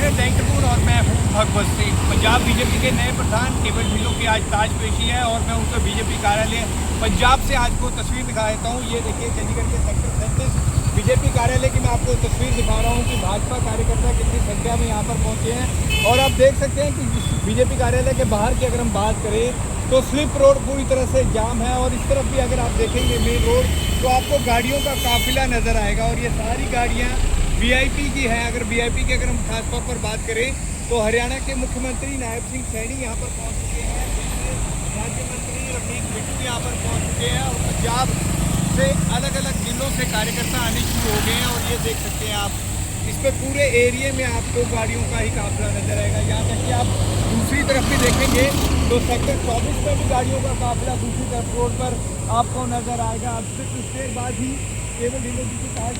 नमस्ते दैंकपुर और मैं हूँ भगवत सिंह। पंजाब बीजेपी के नए प्रधान केवल ढिल्लों की आज ताजपेशी है और मैं उनको बीजेपी कार्यालय पंजाब से आज को तस्वीर दिखा देता हूँ। ये देखिए चंडीगढ़ के सेक्टर 37 बीजेपी कार्यालय की मैं आपको तस्वीर दिखा रहा हूँ कि भाजपा कार्यकर्ता कितनी संख्या में यहाँ पर पहुँचे हैं। और आप देख सकते हैं कि बीजेपी कार्यालय के बाहर की अगर हम बात करें तो स्लिप रोड पूरी तरह से जाम है और इस तरफ भी अगर आप देखेंगे मेन रोड तो आपको गाड़ियों का काफिला नजर आएगा। और ये सारी गाड़ियाँ वीआईपी की है। अगर वीआईपी की अगर हम खासतौर पर बात करें तो हरियाणा के मुख्यमंत्री नायब सिंह सैनी यहाँ पर पहुँच चुके हैं, राज्य मंत्री रफीक बिट्टू यहाँ पर पहुँच चुके हैं और पंजाब से अलग अलग जिलों से कार्यकर्ता आने शुरू हो गए हैं। और ये देख सकते हैं आप इस पे पूरे एरिया में आपको गाड़ियों का ही काफिला नजर आएगा। यहाँ तक कि आप दूसरी तरफ भी देखेंगे तो सेक्टर 24 में भी गाड़ियों का काफिला दूसरी तरफ रोड पर आपको नजर आएगा। अब से कुछ देर बाद ही केवल ढिल्लों जी की ताज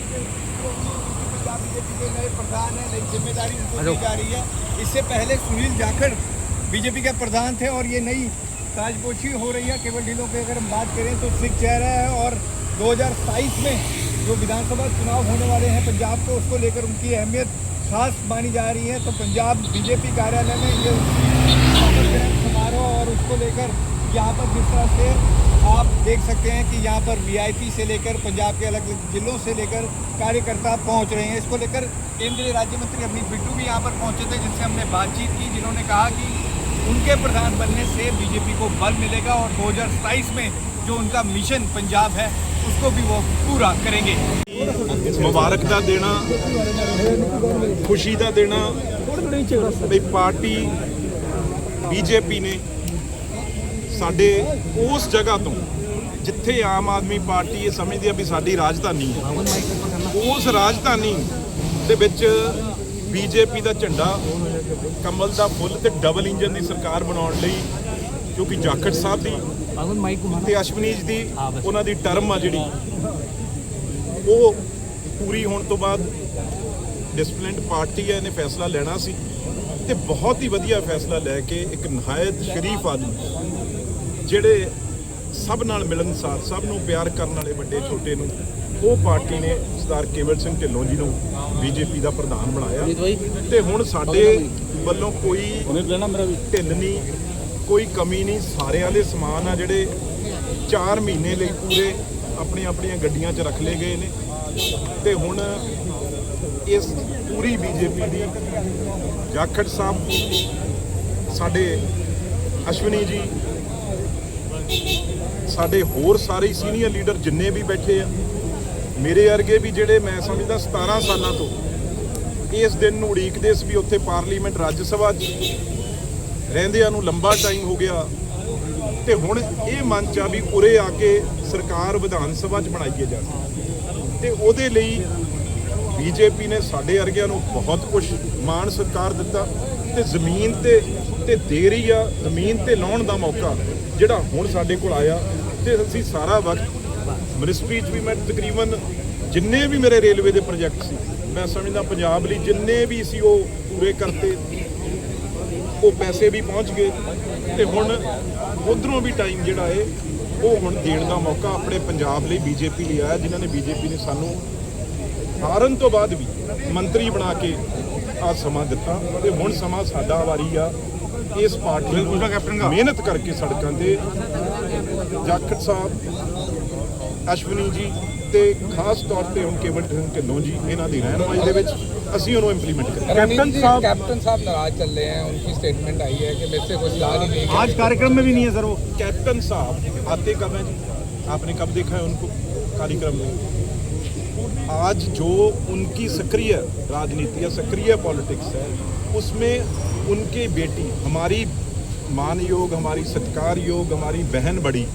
पंजाब बीजेपी के नए प्रधान है, नई जिम्मेदारी उनको दी जा रही है। इससे पहले सुनील जाखड़ बीजेपी के प्रधान थे और ये नई ताजपोशी हो रही है। केवल ढिल्लों की अगर हम बात करें तो सिख चेहरा है और 2027 में जो विधानसभा चुनाव होने वाले हैं पंजाब को, उसको लेकर उनकी अहमियत खास मानी जा रही है। तो पंजाब बीजेपी कार्यालय में ये समारोह और उसको लेकर यहाँ पर जिस तरह से आप देख सकते हैं कि यहाँ पर वीआईपी से लेकर पंजाब के अलग अलग जिलों से लेकर कार्यकर्ता पहुँच रहे हैं। इसको लेकर केंद्रीय राज्य मंत्री रफीक बिट्टू भी यहाँ पर पहुँचे थे, जिनसे हमने बातचीत की, जिन्होंने कहा कि उनके प्रधान बनने से बीजेपी को बल मिलेगा और 2027 में जो उनका मिशन पंजाब है उसको भी वो पूरा करेंगे। मुबारक दा देना, खुशी दा देना भी पार्टी बीजेपी ने साडे उस जगह तो जिथे आम आदमी पार्टी ये समझदी है भी साडी राजधानी है, उस राजधानी दे विच बीजेपी दा झंडा कमल दा फुल ते डबल इंजन दी सरकार बनाउण लई, क्योंकि जाखड़ साहब दी ते अश्वनी जी दी उन्हां दी टर्म आ जिहड़ी ਉਹ ਪੂਰੀ ਹੋਣ ਤੋਂ ਬਾਅਦ ਡਿਸਪਲਿਨਡ ਪਾਰਟੀ ਹੈ, ਇਹਨੇ ਫੈਸਲਾ ਲੈਣਾ ਸੀ ਤੇ ਬਹੁਤ ਹੀ ਵਧੀਆ ਫੈਸਲਾ ਲੈ ਕੇ ਇੱਕ ਨਿਹਾਇਤ ਸ਼ਰੀਫ ਆਦਮੀ ਜਿਹੜੇ ਸਭ ਨਾਲ ਮਿਲਣਸਾਰ, ਸਭ ਨੂੰ ਪਿਆਰ ਕਰਨ ਵਾਲੇ ਵੱਡੇ ਛੋਟੇ ਨੂੰ, ਉਹ ਪਾਰਟੀ ਨੇ ਸਰਦਾਰ ਕੇਵਲ ਸਿੰਘ ਢਿੱਲੋਂ ਜੀ ਨੂੰ ਬੀਜੇਪੀ ਦਾ ਪ੍ਰਧਾਨ ਬਣਾਇਆ। ਤੇ ਹੁਣ ਸਾਡੇ ਵੱਲੋਂ ਕੋਈ ਢਿੱਲ ਨਹੀਂ, ਕੋਈ ਕਮੀ ਨਹੀਂ, ਸਾਰੇ ਵਾਲੇ ਸਮਾਨ ਆ ਜਿਹੜੇ 4 ਮਹੀਨੇ ਲਈ ਪੂਰੇ ਆਪਣੀਆਂ ਗੱਡੀਆਂ 'ਚ ਰੱਖ ਲਏ ਗਏ ਨੇ। ਤੇ ਹੁਣ ਇਸ ਪੂਰੀ ਬੀਜੇਪੀ ਦੀ ਜਾਖੜ ਸਾਹਿਬ, ਸਾਡੇ ਅਸ਼ਵਨੀ ਜੀ, ਸਾਡੇ ਹੋਰ ਸਾਰੇ ਸੀਨੀਅਰ ਲੀਡਰ ਜਿੰਨੇ ਵੀ ਬੈਠੇ ਆ, ਮੇਰੇ ਵਰਗੇ ਵੀ ਜਿਹੜੇ ਮੈਂ ਸਮਝਦਾ 17 ਸਾਲਾਂ ਤੋਂ ਇਸ ਦਿਨ ਨੂੰ ਉਡੀਕਦੇ ਸੀ ਵੀ ਉੱਥੇ ਪਾਰਲੀਮੈਂਟ ਰਾਜ ਸਭਾ 'ਚ ਰਹਿੰਦਿਆਂ ਨੂੰ ਲੰਬਾ ਟਾਈਮ ਹੋ ਗਿਆ ਤੇ ਹੁਣ ਇਹ ਮਨ 'ਚ ਆ ਵੀ ਉਰੇ ਆ ਕੇ ਸਰਕਾਰ ਵਿਧਾਨ ਸਭਾ 'ਚ ਬਣਾਈਏ ਜਾਵੇ। ਤੇ ਉਹਦੇ ਲਈ ਬੀਜੇਪੀ ਨੇ ਸਾਡੇ ਵਰਗਿਆਂ ਨੂੰ ਬਹੁਤ ਕੁਝ ਮਾਣ ਸਤਿਕਾਰ ਦਿੱਤਾ ਤੇ ਜ਼ਮੀਨ ਤੇ ਦੇ ਰਹੀ ਆ, ਜ਼ਮੀਨ ਤੇ ਲਾਉਣ ਦਾ ਮੌਕਾ ਜਿਹੜਾ ਹੁਣ ਸਾਡੇ ਕੋਲ ਆਇਆ। ਤੇ ਅਸੀਂ ਸਾਰਾ ਵਕਤ ਮਿਨਿਸਟਰੀ 'ਚ ਵੀ ਮੈਂ ਤਕਰੀਬਨ ਜਿੰਨੇ ਵੀ ਮੇਰੇ ਰੇਲਵੇ ਦੇ ਪ੍ਰੋਜੈਕਟ ਸੀ, ਮੈਂ ਸਮਝਦਾ ਪੰਜਾਬ ਲਈ ਜਿੰਨੇ ਵੀ ਸੀ ਉਹ ਪੂਰੇ ਕਰਤੇ, ਉਹ ਪੈਸੇ ਵੀ ਪਹੁੰਚ ਗਏ। ਤੇ ਹੁਣ ਉਧਰੋਂ ਵੀ ਟਾਈਮ ਜਿਹੜਾ ਹੈ ਉਹ ਹੁਣ ਦੇਣ ਦਾ ਮੌਕਾ ਆਪਣੇ ਪੰਜਾਬ ਲਈ ਬੀਜੇਪੀ ਲਈ ਆਇਆ, ਜਿਨ੍ਹਾਂ ਨੇ ਬੀਜੇਪੀ ਨੇ ਸਾਨੂੰ ਹਾਰਨ ਤੋਂ ਬਾਅਦ ਵੀ ਮੰਤਰੀ ਬਣਾ ਕੇ ਆ ਸਮਾਂ ਦਿੱਤਾ। ਤੇ ਹੁਣ ਸਮਾਂ ਸਾਡਾ ਵਾਰੀ ਆ ਇਸ ਪਾਰਟੀ ਨੂੰ ਮਿਹਨਤ ਕਰਕੇ ਸੜਕਾਂ ਤੇ ਜਾਖੜ ਸਾਹਿਬ, ਅਸ਼ਵਨੀ ਜੀ ਤੇ ਖਾਸ ਤੌਰ ਤੇ ਹੁਣ ਕੇਵਲ ਢਿੱਲੋਂ ਜੀ, ਇਹਨਾਂ ਦੀ ਰਹਿਨੁਮਾਈ ਦੇ ਵਿੱਚ ਅਸੀਂ ਉਹਨੂੰ इंप्लीमेंट करें। कैप्टन साहब नाराज चल रहे हैं, उनकी स्टेटमेंट आई है कि मेरे से कुछ ला नहीं गई। आज कार्यक्रम में भी नहीं है सर। वो कैप्टन साहब आते कब हैं जी? आपने कब देखा है उनको कार्यक्रम में? आज जो उनकी सक्रिय राजनीति या सक्रिय पॉलिटिक्स है, उसमें उनकी बेटी, हमारी मानयोग, हमारी सत्कार योग, हमारी बहन बड़ी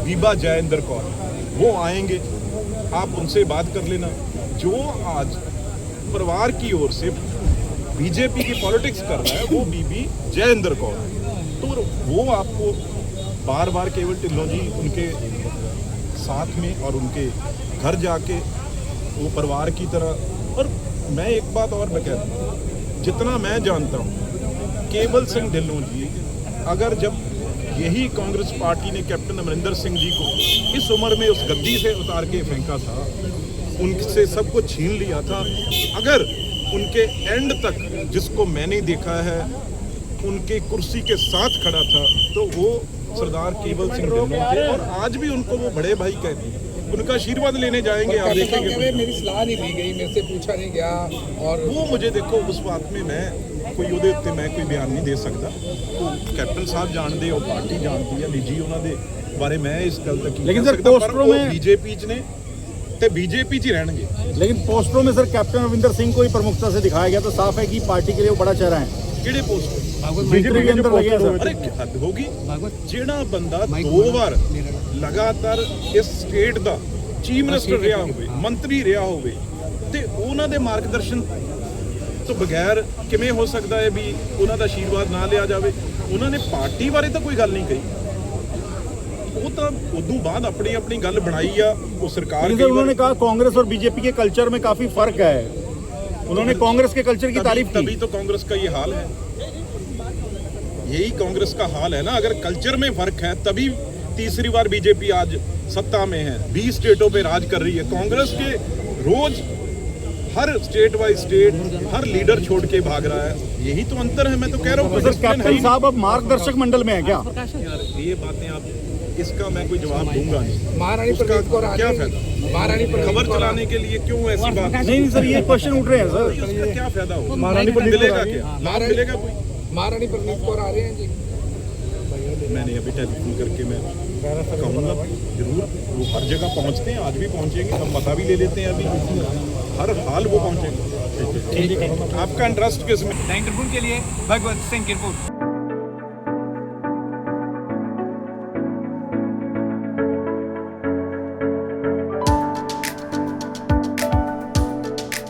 बीबा जयेंद्र कौर, वो आएंगे, आप उनसे बात कर लेना। जो आज परिवार की ओर से बीजेपी की पॉलिटिक्स कर रहा है वो बीबी जयेंद्र कौर है। तो वो आपको बार बार केवल ढिल्लों जी उनके साथ में और उनके घर जाके वो परिवार की तरह। और मैं एक बात और मैं कहता हूँ, जितना मैं जानता हूँ केवल सिंह ढिल्लों जी, अगर जब यही कांग्रेस पार्टी ने कैप्टन अमरिंदर सिंह जी को इस उम्र में उस गद्दी से उतार के फेंका था, उनसे सब कुछ छीन लिया था, अगर उनके एंड तक जिसको मैंने देखा है उनके कुर्सी के साथ खड़ा था तो वो सरदार केवल सिंह ढिल्लों थे और आज भी उनको वो बड़े भाई कहते हैं। उनका आशीर्वाद लेने जाएंगे, आप देखेंगे। मेरी सलाह नहीं ली गई, मेरे से पूछा नहीं गया और वो मुझे देखो उस बात में मैं कोई ਉਹਦੇ ਉੱਤੇ मैं कोई बयान नहीं दे सकता। कैप्टन साहब जानते हो, पार्टी जानती है, निजी उन्होंने बारे मैं इस गल तक लेकिन सर पोस्टरों में बीजेपी च ने ते बीजेपी च रहणगे। लेकिन पोस्टरों में सर कैप्टन अमरिंदर सिंह को ही प्रमुखता से दिखाया गया तो साफ है कि पार्टी के लिए वो बड़ा चेहरा है। ਕਿਹੜੇ ਪੋਸਟ बीजेपी के अंदर लगे हैं सर। अरे हद होगी, ਜਿਹੜਾ ਬੰਦਾ 2 ਵਾਰ ਲਗਾਤਾਰ ਇਸ ਸਟੇਟ ਦਾ ਚੀਫ ਮਿਨਿਸਟਰ ਰਿਹਾ ਹੋਵੇ, ਮੰਤਰੀ ਰਿਹਾ ਹੋਵੇ ਤੇ ਉਹਨਾਂ ਦੇ ਮਾਰਗਦਰਸ਼ਨ ਤੋਂ ਬਗੈਰ ਕਿਵੇਂ ਹੋ ਸਕਦਾ ਹੈ ਵੀ ਉਹਨਾਂ ਦਾ ਆਸ਼ੀਰਵਾਦ ਨਾ ਲਿਆ ਜਾਵੇ। ਉਹਨਾਂ ਨੇ ਪਾਰਟੀ ਬਾਰੇ ਤਾਂ ਕੋਈ ਗੱਲ ਨਹੀਂ ਕਹੀ, ਉਹ ਤਾਂ ਉਦੋਂ ਬਾਅਦ ਆਪਣੀ ਆਪਣੀ ਗੱਲ ਬਣਾਈ ਆ। ਉਹ ਸਰਕਾਰ लेकिन सर उन्होंने कहा कांग्रेस और बीजेपी के कल्चर में काफी फर्क है। उन्होंने कांग्रेस के कल्चर की तारीफ तभी की। तो कांग्रेस का ये हाल है, यही कांग्रेस का हाल है ना। अगर कल्चर में फर्क है तभी तीसरी बार बीजेपी आज सत्ता में है, 20 स्टेटों पे राज कर रही है। कांग्रेस के रोज हर स्टेट बाय स्टेट हर लीडर छोड़ के भाग रहा है, यही तो अंतर है। मैं तो कह रहा हूँ तो सर कैप्टन साहब अब मार्गदर्शक मंडल में है क्या? यार ये बातें आप इसका मैं कोई जवाब दूंगा नहीं। महारानी उसका प्रनीत कौर आ क्या रही फायदा? है। महारानी प्रनीत खबर कौर चलाने के लिए क्यों ऐसी बात? नहीं सर ये क्वेश्चन उठ रहे हैं सर। इसका क्या फायदा होगा? महारानी प्रनीत मिलेगा क्या? लाभ मिलेगा कोई? महारानी प्रनीत कौर आ रहे हैं जी। मैंने अभी टेलीफोन करके मैं कहूँगा जरूर, वो हर जगह पहुँचते हैं, आज भी पहुँचेंगे, हम पता भी ले लेते हैं अभी, हर हाल वो पहुँचेंगे। ठीक है, आपका इंटरेस्ट किस में? दैनिक ट्रिब्यून के लिए भगवत सिंह की रिपोर्ट।